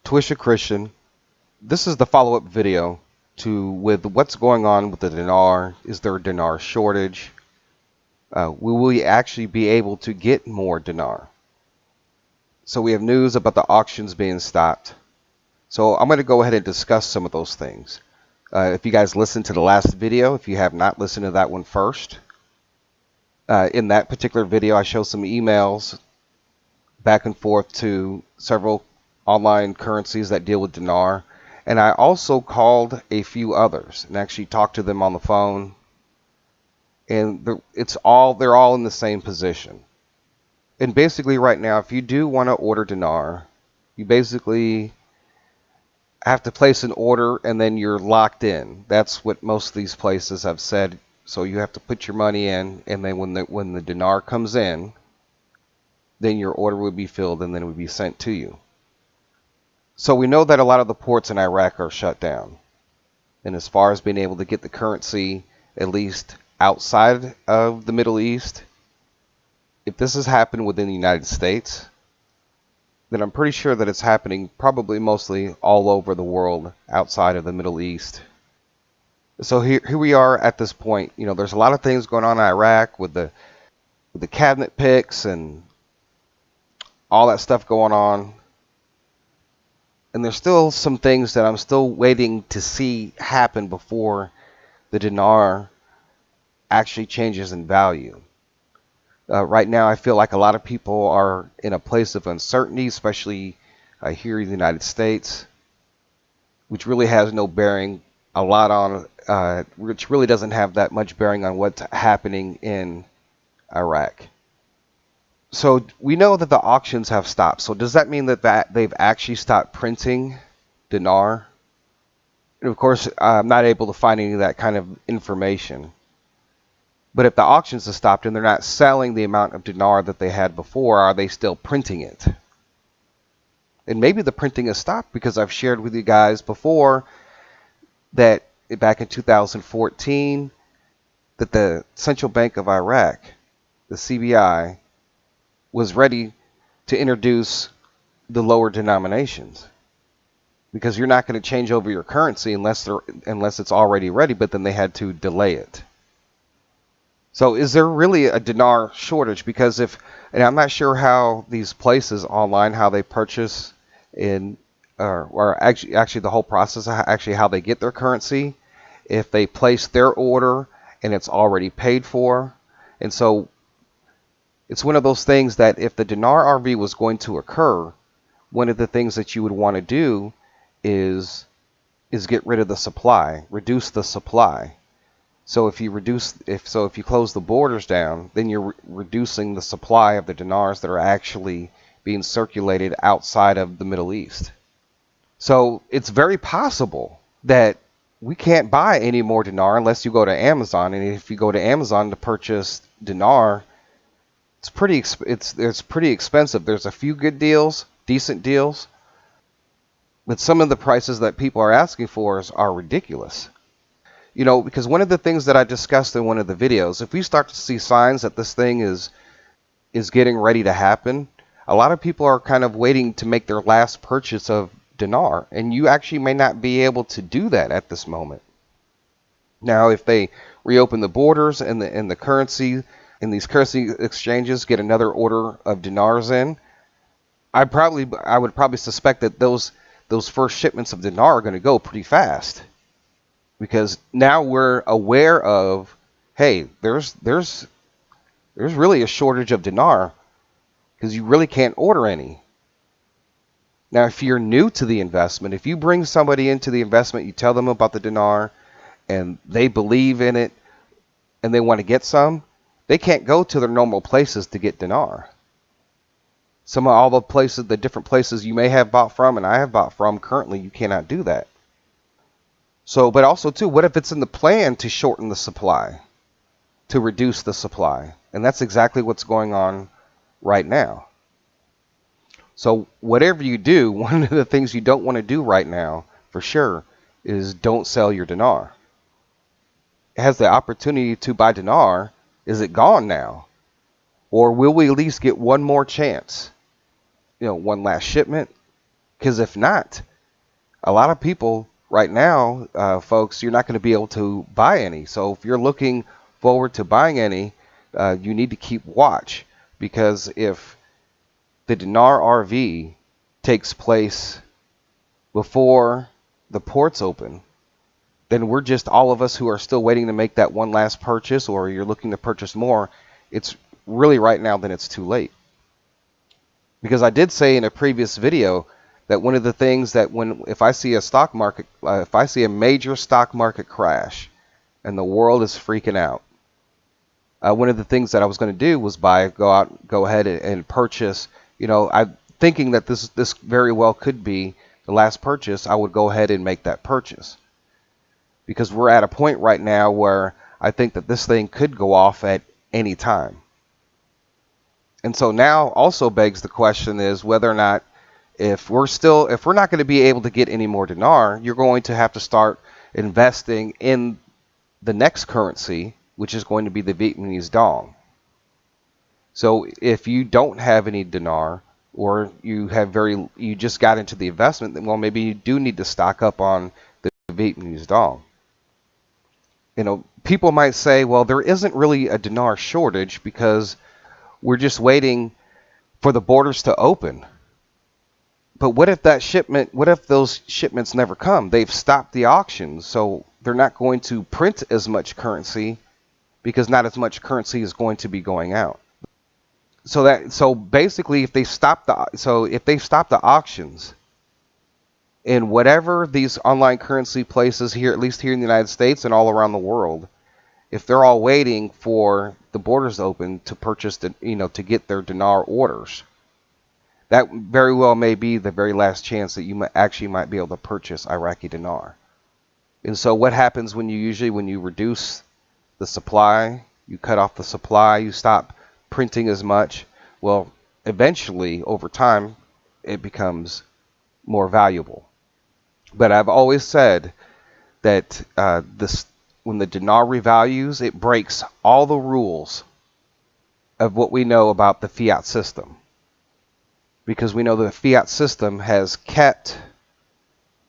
Twisha Christian. This is the follow-up video with what's going on with the dinar. Is there a dinar shortage? Will we actually be able to get more dinar? So we have news about the auctions being stopped. So I'm going to go ahead and discuss some of those things. If you guys listened to the last video, if you have not listened to that one first, in that particular video I show some emails back and forth to several online currencies that deal with dinar, and I also called a few others and actually talked to them on the phone, and they're all in the same position. And basically right now, if you do want to order dinar, you basically have to place an order and then you're locked in. That's what most of these places have said. So you have to put your money in, and then when the dinar comes in, then your order would be filled and then it would be sent to you. So we know that a lot of the ports in Iraq are shut down. And as far as being able to get the currency, at least outside of the Middle East, if this has happened within the United States, then I'm pretty sure that it's happening probably mostly all over the world outside of the Middle East. So here we are at this point. You know, there's a lot of things going on in Iraq with the cabinet picks and all that stuff going on. And there's still some things that I'm still waiting to see happen before the dinar actually changes in value. Right now, I feel like a lot of people are in a place of uncertainty, especially here in the United States, which really has no bearing which really doesn't have that much bearing on what's happening in Iraq. So we know that the auctions have stopped. So does that mean that they've actually stopped printing dinar? And of course, I'm not able to find any of that kind of information. But if the auctions have stopped and they're not selling the amount of dinar that they had before, are they still printing it? And maybe the printing has stopped, because I've shared with you guys before that back in 2014, that the Central Bank of Iraq, the CBI, was ready to introduce the lower denominations, because you're not going to change over your currency unless it's already ready, but then they had to delay it. So is there really a dinar shortage? Because and I'm not sure how these places online, how they purchase or actually the whole process, actually how they get their currency, if they place their order and it's already paid for. And so it's one of those things that if the dinar RV was going to occur, one of the things that you would want to do is get rid of the supply, reduce the supply. So if you close the borders down, then you're reducing the supply of the dinars that are actually being circulated outside of the Middle East. So it's very possible that we can't buy any more dinar unless you go to Amazon. And if you go to Amazon to purchase dinar, it's pretty expensive. There's a few good deals, decent deals, but some of the prices that people are asking for are ridiculous. You know, because one of the things that I discussed in one of the videos, if we start to see signs that this thing is getting ready to happen, a lot of people are kind of waiting to make their last purchase of dinar, and you actually may not be able to do that at this moment. Now, if they reopen the borders and the currency and these currency exchanges get another order of dinars in, I would probably suspect that those first shipments of dinar are going to go pretty fast. Because now we're aware of, hey, there's really a shortage of dinar, because you really can't order any. Now, if you're new to the investment, if you bring somebody into the investment, you tell them about the dinar, and they believe in it, and they want to get some, they can't go to their normal places to get dinar. Some of all the different places you may have bought from, and I have bought from, currently you cannot do that. So, but also too, what if it's in the plan to shorten the supply, to reduce the supply? And that's exactly what's going on right now. So whatever you do, one of the things you don't want to do right now, for sure, is don't sell your dinar. It has the opportunity to buy dinar. Is it gone now? Or will we at least get one more chance? You know, one last shipment, Because if not, a lot of people right now, folks, you're not going to be able to buy any. So if you're looking forward to buying any, you need to keep watch, because if the Dinar RV takes place before the ports open, then we're just all of us who are still waiting to make that one last purchase, or you're looking to purchase more. It's really right now, then it's too late. Because I did say in a previous video that one of the things that if I see a stock market, if I see a major stock market crash and the world is freaking out, one of the things that I was going to do was go ahead and purchase. I'm thinking that this very well could be the last purchase. I would go ahead and make that purchase, because we're at a point right now where I think that this thing could go off at any time. And so now also begs the question is whether or not, if we're not going to be able to get any more dinar, you're going to have to start investing in the next currency, which is going to be the Vietnamese dong. So if you don't have any dinar, or you just got into the investment, then well, maybe you do need to stock up on the Vietnamese dong. People might say, well, there isn't really a dinar shortage because we're just waiting for the borders to open. But what if those shipments never come? They've stopped the auctions, so they're not going to print as much currency, because not as much currency is going to be going out. So basically, if they stop the auctions in whatever these online currency places here, at least here in the United States and all around the world, if they're all waiting for the borders open to purchase to get their dinar orders, that very well may be the very last chance that you might be able to purchase Iraqi dinar. And so what happens when you reduce the supply, you cut off the supply, you stop printing as much? Well, eventually, over time, it becomes more valuable. But I've always said that when the dinar revalues, it breaks all the rules of what we know about the fiat system. Because we know the fiat system has kept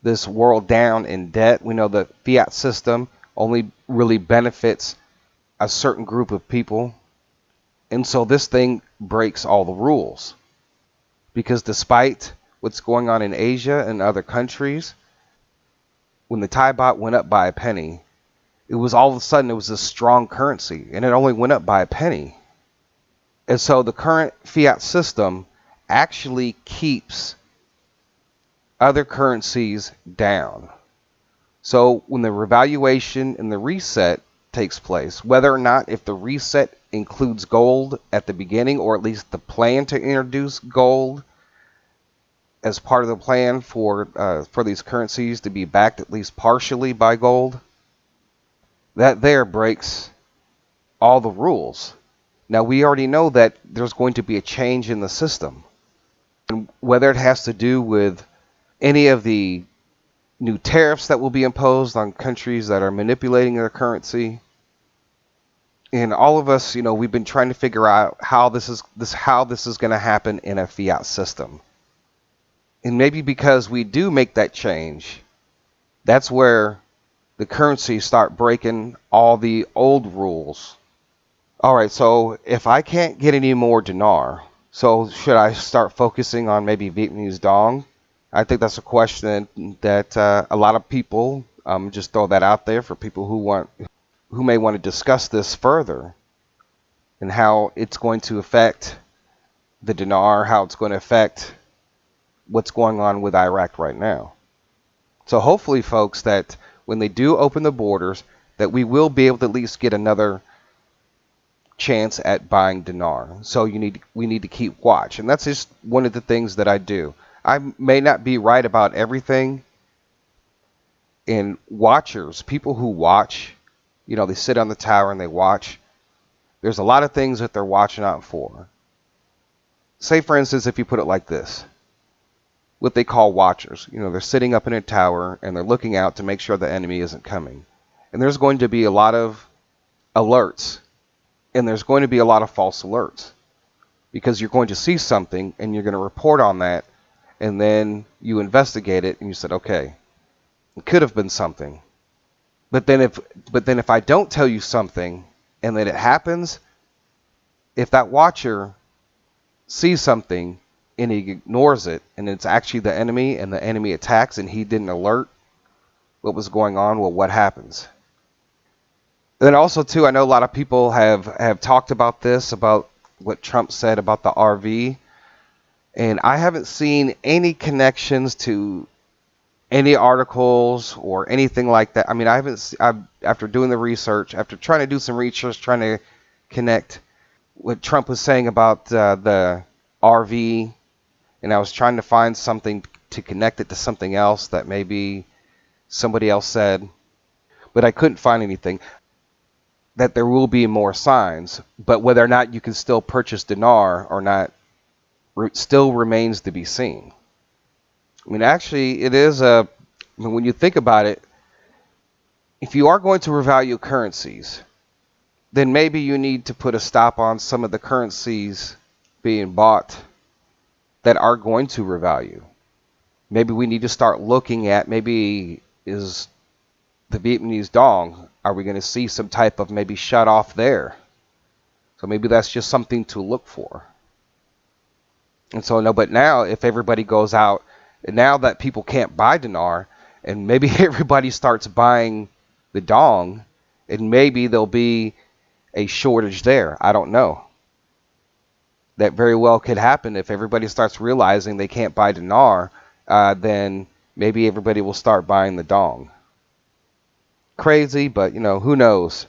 this world down in debt. We know the fiat system only really benefits a certain group of people. And so this thing breaks all the rules. Because despite what's going on in Asia and other countries, when the Thai baht went up by a penny, it was all of a sudden it was a strong currency, and it only went up by a penny. And so the current fiat system actually keeps other currencies down. So when the revaluation and the reset takes place, whether or not if the reset includes gold at the beginning, or at least the plan to introduce gold as part of the plan for these currencies to be backed at least partially by gold, that there breaks all the rules. Now we already know that there's going to be a change in the system. And whether it has to do with any of the new tariffs that will be imposed on countries that are manipulating their currency, and all of us, we've been trying to figure out how this is going to happen in a fiat system. And maybe because we do make that change, that's where the currencies start breaking all the old rules. All right, so if I can't get any more dinar, so should I start focusing on maybe Vietnamese dong? I think that's a question that a lot of people, just throw that out there for people who may want to discuss this further, and how it's going to affect the dinar, how it's going to affect what's going on with Iraq right now. So hopefully, folks, that when they do open the borders, that we will be able to at least get another chance at buying dinar. So we need to keep watch, and that's just one of the things that I do. I may not be right about everything, and watchers, people who watch, they sit on the tower and they watch. There's a lot of things that they're watching out for. Say, for instance, if you put it like this, what they call watchers. They're sitting up in a tower and they're looking out to make sure the enemy isn't coming. And there's going to be a lot of alerts, and there's going to be a lot of false alerts, because you're going to see something and you're going to report on that, and then you investigate it and you said, okay, it could have been something. But then if I don't tell you something and then it happens, if that watcher sees something and he ignores it and it's actually the enemy and the enemy attacks and he didn't alert what was going on, well, what happens? Then also too, I know a lot of people have talked about this, about what Trump said about the RV, and I haven't seen any connections to any articles or anything like that. I mean, after doing the research, after trying to do some research, trying to connect what Trump was saying about the RV, and I was trying to find something to connect it to something else that maybe somebody else said, but I couldn't find anything. That there will be more signs, but whether or not you can still purchase Dinar or not still remains to be seen. I mean, actually, it is when you think about it, if you are going to revalue currencies, then maybe you need to put a stop on some of the currencies being bought that are going to revalue. Maybe we need to start looking at, maybe is the Vietnamese dong, are we going to see some type of maybe shut off there? So maybe that's just something to look for. And so, no, but now if everybody goes out, and now that people can't buy Dinar, and maybe everybody starts buying the dong, and maybe there'll be a shortage there. I don't know. That very well could happen if everybody starts realizing they can't buy Dinar, then maybe everybody will start buying the dong. Crazy, but who knows?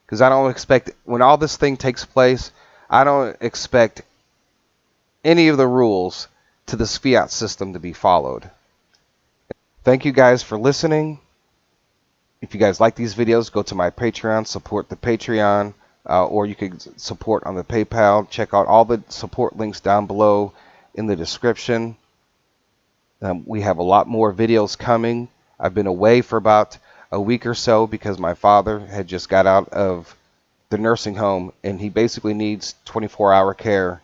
Because I don't expect, when all this thing takes place, I don't expect any of the rules to this fiat system to be followed. Thank you guys for listening. If you guys like these videos, go to my Patreon, support the Patreon, or you can support on the PayPal. Check out all the support links down below in the description. We have a lot more videos coming. I've been away for about a week or so because my father had just got out of the nursing home and he basically needs 24-hour care.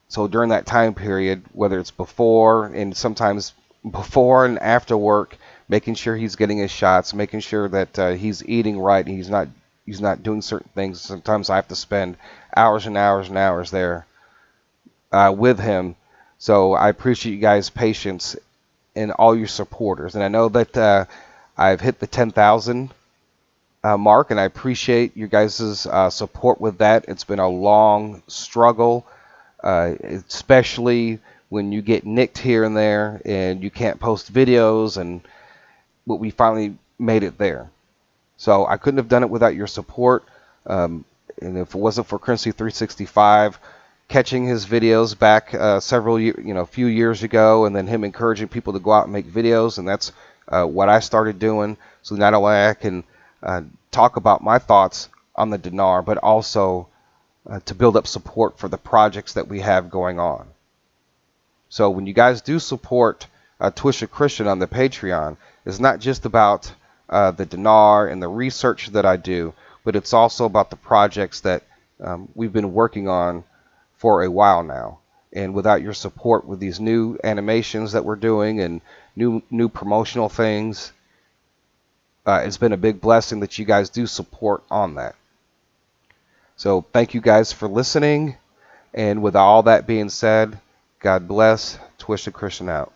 So during that time period, whether it's before and sometimes before and after work, making sure he's getting his shots, making sure that he's eating right, and he's not doing certain things. Sometimes I have to spend hours and hours and hours there with him. So I appreciate you guys' patience and all your supporters. And I know that I've hit the 10,000 mark, and I appreciate you guys' support with that. It's been a long struggle, especially when you get nicked here and there and you can't post videos, but we finally made it there. So I couldn't have done it without your support. And if it wasn't for Currency 365 catching his videos back few years ago, and then him encouraging people to go out and make videos, and that's what I started doing. So not only I can talk about my thoughts on the Dinar, but also to build up support for the projects that we have going on. So when you guys do support Twisted Christian on the Patreon, it's not just about the Dinar and the research that I do, but it's also about the projects that we've been working on for a while now. And without your support with these new animations that we're doing and new promotional things, it's been a big blessing that you guys do support on that. So thank you guys for listening. And with all that being said, God bless. Twisted Christian out.